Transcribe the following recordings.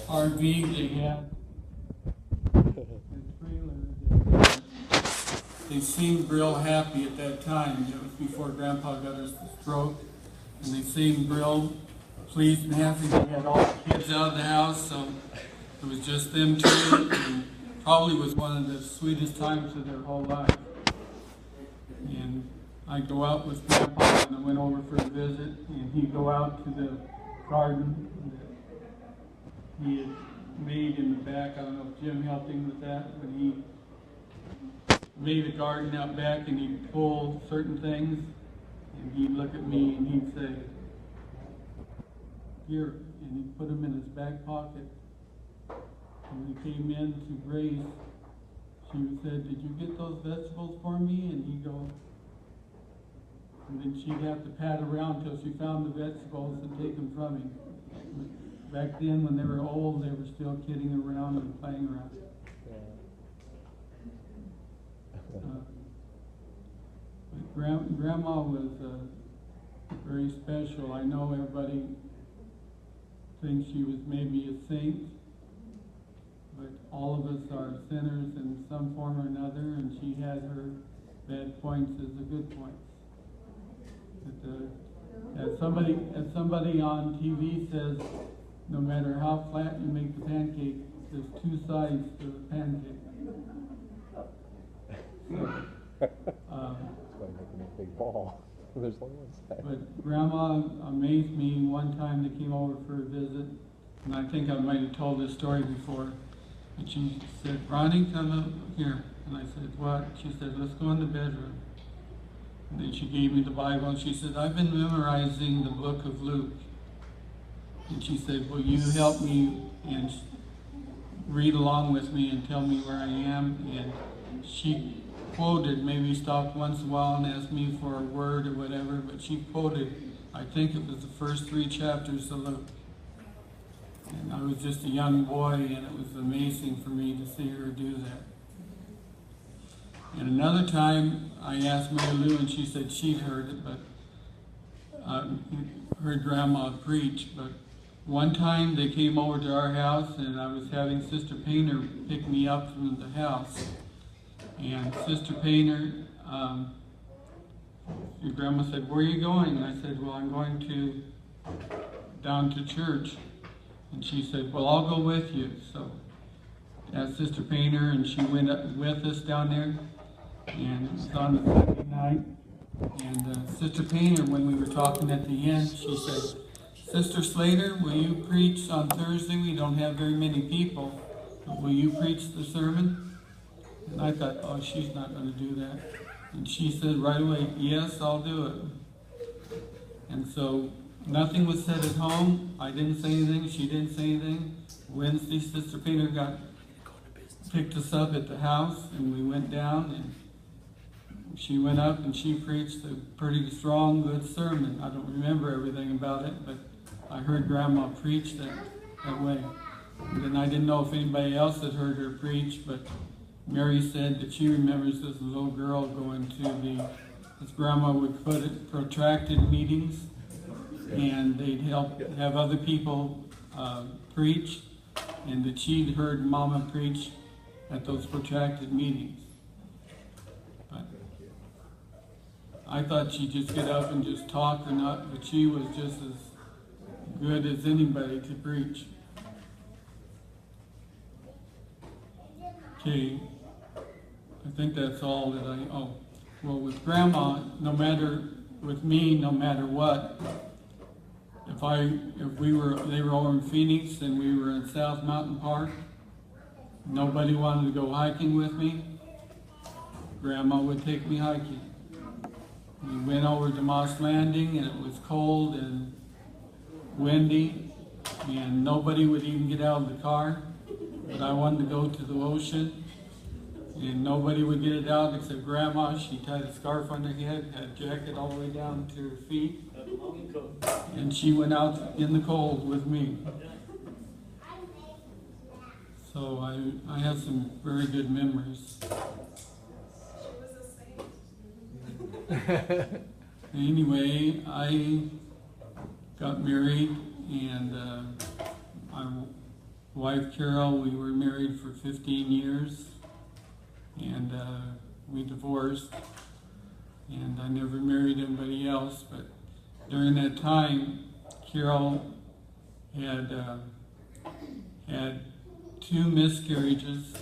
RV they had, the trailer, they seemed real happy at that time. It was before Grandpa got his stroke, and they seemed real pleased and happy. They had all the kids out of the house, so it was just them two, and probably was one of the sweetest times of their whole life. And I'd go out with Grandpa, and I went over for a visit, and he'd go out to the garden that he had made in the back. I don't know if Jim helped him with that, but he made a garden out back, and he'd pull certain things, and he'd look at me and he'd say, "Here," and he'd put them in his back pocket. And when he came in to Grace, she said, "Did you get those vegetables for me?" And he'd go, and then she'd have to pat around till she found the vegetables and take them from him. Back then, when they were old, they were still kidding around and playing around. But Grandma was very special. I know everybody thinks she was maybe a saint, but all of us are sinners in some form or another, and she had her bad points as the good points. But, as somebody on TV says, no matter how flat you make the pancake, there's two sides to the pancake. It's like making a big ball. There's only one side. But Grandma amazed me one time. They came over for a visit, and I think I might have told this story before. And she said, "Ronnie, come up here." And I said, "What?" She said, "Let's go in the bedroom." And then she gave me the Bible, and she said, "I've been memorizing the book of Luke." And she said, "Will you help me and read along with me and tell me where I am?" And she quoted, maybe stopped once in a while and asked me for a word or whatever, but she quoted, I think it was the first 3 chapters of Luke. And I was just a young boy, and it was amazing for me to see her do that. And another time, I asked Mary Lou, and she said she'd heard it, but heard Grandma preach. But one time they came over to our house, and I was having Sister Painter pick me up from the house. And Sister Painter, your Grandma said, "Where are you going?" And I said, "Well, I'm going down to church." And she said, "Well, I'll go with you." So asked Sister Painter, and she went up with us down there. And it was on the second night. And Sister Painter, when we were talking at the end, she said, "Sister Slater, will you preach on Thursday? We don't have very many people, but will you preach the sermon?" And I thought, oh, she's not going to do that. And she said right away, "Yes, I'll do it." And so nothing was said at home. I didn't say anything. She didn't say anything. Wednesday, Sister Peter picked us up at the house, and we went down, and she went up and she preached a pretty strong, good sermon. I don't remember everything about it, but I heard Grandma preach that way. And then I didn't know if anybody else had heard her preach, but Mary said that she remembers this little girl going to this Grandma would put it protracted meetings, and they'd have other people preach, and that she'd heard Mama preach at those protracted meetings. But I thought she'd just get up and just talk or not, but she was just as good as anybody to preach. Okay. I think that's all that well, with Grandma, no matter what, they were over in Phoenix and we were in South Mountain Park, nobody wanted to go hiking with me, Grandma would take me hiking. We went over to Moss Landing, and it was cold and windy, and nobody would even get out of the car, but I wanted to go to the ocean. And nobody would get it out except Grandma. She tied a scarf on her head, had a jacket all the way down to her feet. And she went out in the cold with me. So I have some very good memories. Anyway, I got married, and I wife Carol, we were married for 15 years, and we divorced, and I never married anybody else, but during that time, Carol had had 2 miscarriages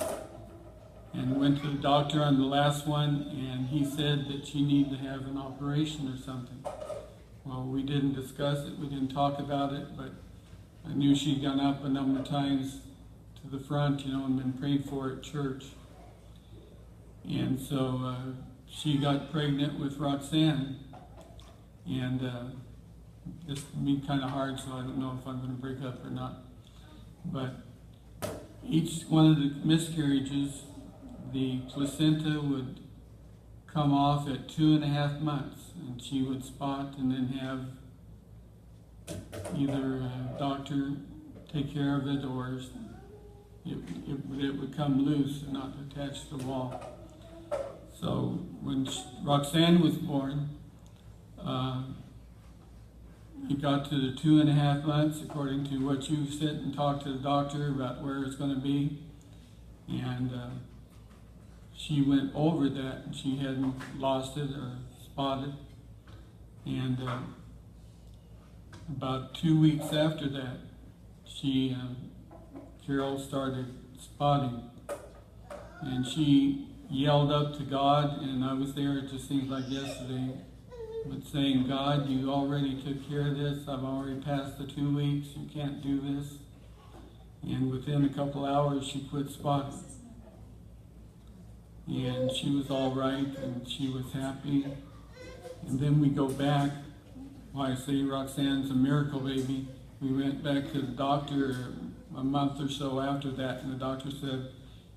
and went to the doctor on the last one, and he said that she needed to have an operation or something. Well, we didn't discuss it, we didn't talk about it, but I knew she'd gone up a number of times to the front, and been prayed for at church. And so she got pregnant with Roxanne, and this would be kind of hard, so I don't know if I'm going to break up or not. But each one of the miscarriages, the placenta would come off at 2.5 months, and she would spot and then have either a doctor take care of it, or it would come loose and not attached to the wall. So when Roxanne was born, it got to the 2.5 months, according to what you sit and talk to the doctor about where it's going to be. And she went over that, and she hadn't lost it or spotted. And about 2 weeks after that, Carol started spotting. And she yelled up to God, and I was there, it just seems like yesterday, but saying, God, you already took care of this. I've already passed the 2 weeks. You can't do this. And within a couple hours, she quit spotting. And she was all right, and she was happy. And then we go back. Why I say Roxanne's a miracle baby. We went back to the doctor a month or so after that, and the doctor said,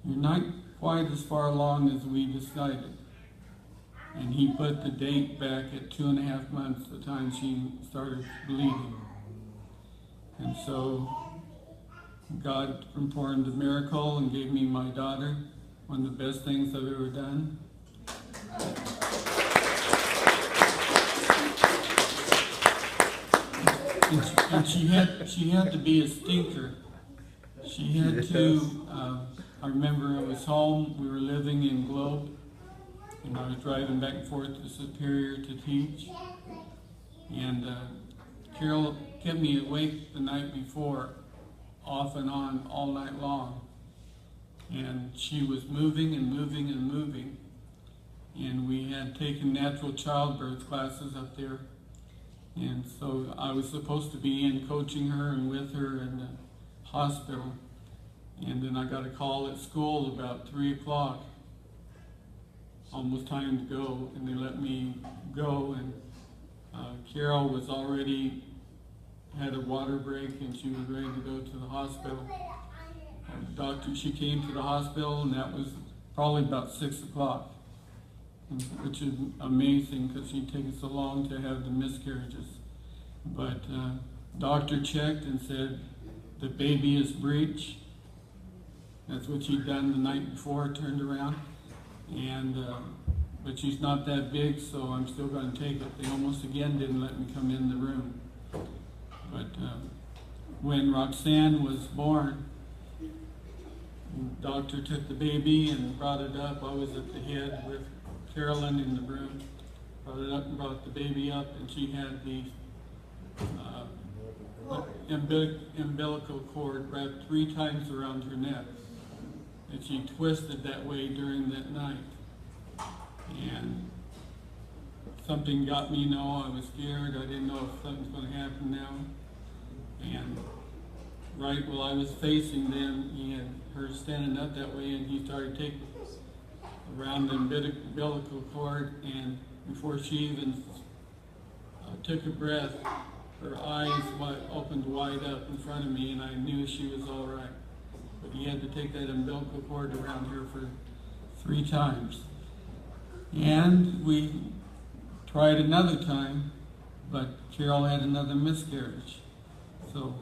you're not quite as far along as we decided. And he put the date back at 2.5 months, the time she started bleeding. And so God performed a miracle and gave me my daughter, one of the best things I've ever done. And she had to be a stinker. She had to, I remember I was home, we were living in Globe, and I was driving back and forth to Superior to teach. And Carol kept me awake the night before, off and on, all night long. And she was moving and moving and moving. And we had taken natural childbirth classes up there. And so I was supposed to be in coaching her and with her in the hospital. And then I got a call at school about 3 o'clock. Almost time to go, and they let me go, and Carol was already had a water break, and she was ready to go to the hospital. She came to the hospital, and that was probably about 6 o'clock, which is amazing because she'd taken so long to have the miscarriages. But doctor checked and said the baby is breech. That's what she'd done the night before, turned around. And but she's not that big, so I'm still going to take it. They almost again didn't let me come in the room. But when Roxanne was born, the doctor took the baby and brought it up. I was at the head with Carolyn in the room. Brought it up and brought the baby up, and she had the umbilical cord wrapped 3 times around her neck. And she twisted that way during that night. And something got me, I was scared. I didn't know if something's going to happen now. And right while I was facing them, he had her standing up that way, and he started taking around the umbilical cord, and before she even took a breath, her eyes opened wide up in front of me, and I knew she was all right. But he had to take that umbilical cord around her for 3 times. And we tried another time, but Carol had another miscarriage. So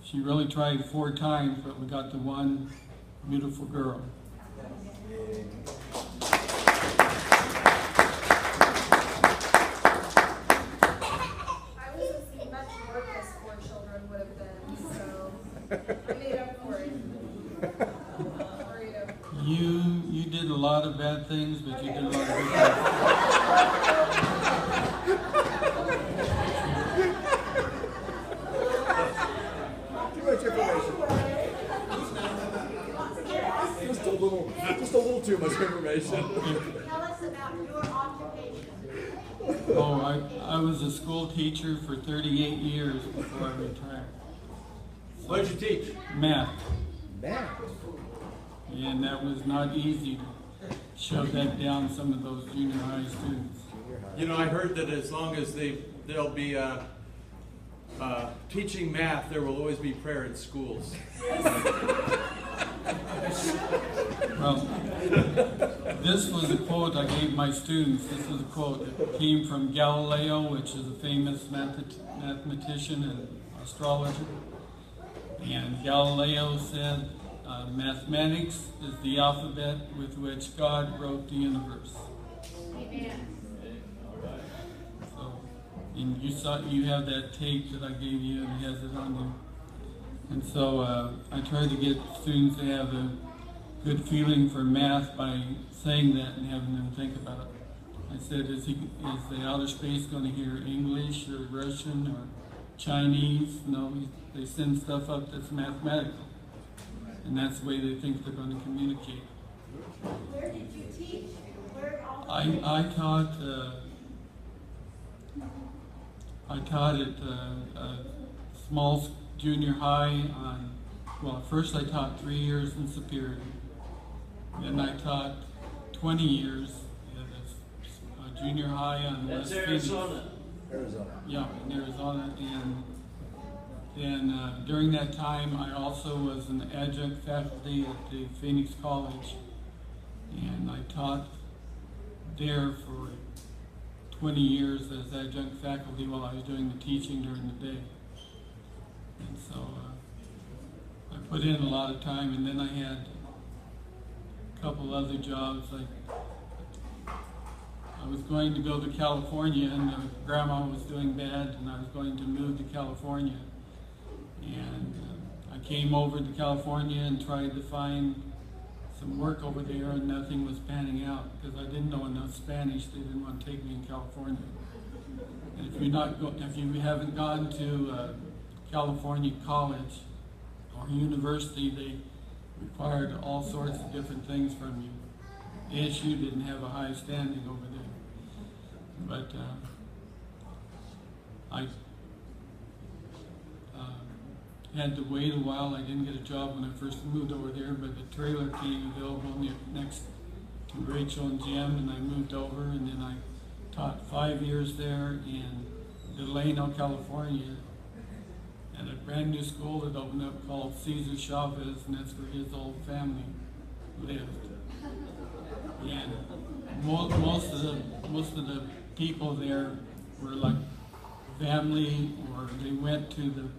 she really tried 4 times, but we got the one beautiful girl. I was much more as 4 children would have been, so I made up for it. You did a lot of bad things, but you did a lot of good things. Too much information. Just a little too much information. Tell us about your occupation. Oh, I was a school teacher for 38 years before I retired. What did you teach? Math. Math. And that was not easy to shove that down some of those junior high students. You know, I heard that as long as they'll be teaching math, there will always be prayer in schools. Well, this was a quote I gave my students. This was a quote. It came from Galileo, which is a famous mathematician and astrologer. And Galileo said, mathematics is the alphabet with which God wrote the universe. Amen. So, and you have that tape that I gave you, and it has it on there. And so I tried to get students to have a good feeling for math by saying that and having them think about it. I said, is the outer space going to hear English or Russian or Chinese? No, they send stuff up that's mathematical. And that's the way they think they're going to communicate. Where did you teach? Where all I taught at a small junior high on, well, first I taught 3 years in Superior. Then I taught 20 years at a junior high on West Phoenix. Arizona. Yeah, in Arizona. And then during that time, I also was an adjunct faculty at the Phoenix College. And I taught there for 20 years as adjunct faculty while I was doing the teaching during the day. And so I put in a lot of time, and then I had a couple other jobs. Like I was going to go to California, and grandma was doing bad, and I was going to move to California. And I came over to California and tried to find some work over there, and nothing was panning out because I didn't know enough Spanish. They didn't want to take me in California. And if you haven't gone to California college or university, they required all sorts of different things from you. ASU didn't have a high standing over there. But I had to wait a while. I didn't get a job when I first moved over there, but the trailer came available next to Rachel and Jim, and I moved over, and then I taught 5 years there in Delano, California, at a brand new school that opened up called Cesar Chavez, and that's where his old family lived. And most of the people there were like family, or they went to the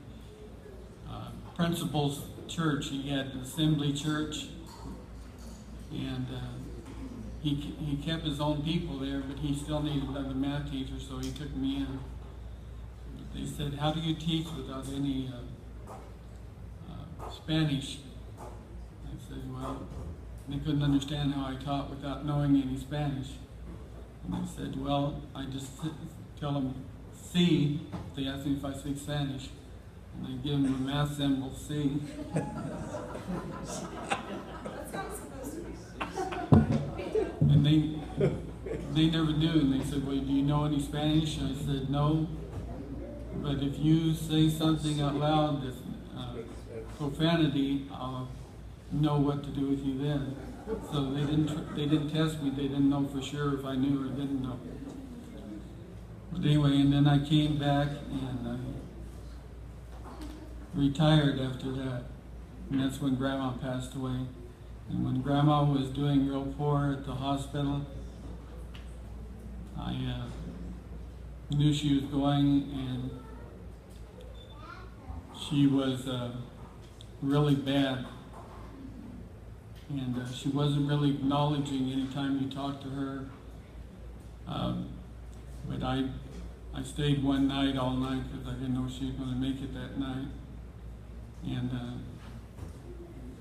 principal's church. He had an assembly church, and he kept his own people there, but he still needed another math teacher, so he took me in. They said, how do you teach without any Spanish? I said, well, they couldn't understand how I taught without knowing any Spanish. And I said, well, I just tell them C. They ask me if I speak Spanish. And I give them a math symbol, C. And they never knew, and they said, well, do you know any Spanish? And I said, no. But if you say something out loud that's profanity, I'll know what to do with you then. So they didn't test me. They didn't know for sure if I knew or didn't know. But anyway, and then I came back and retired after that. And that's when Grandma passed away. And when Grandma was doing real poor at the hospital, I knew she was going, and she was really bad. And she wasn't really acknowledging any time you talked to her. But I stayed one night all night because I didn't know she was going to make it that night. And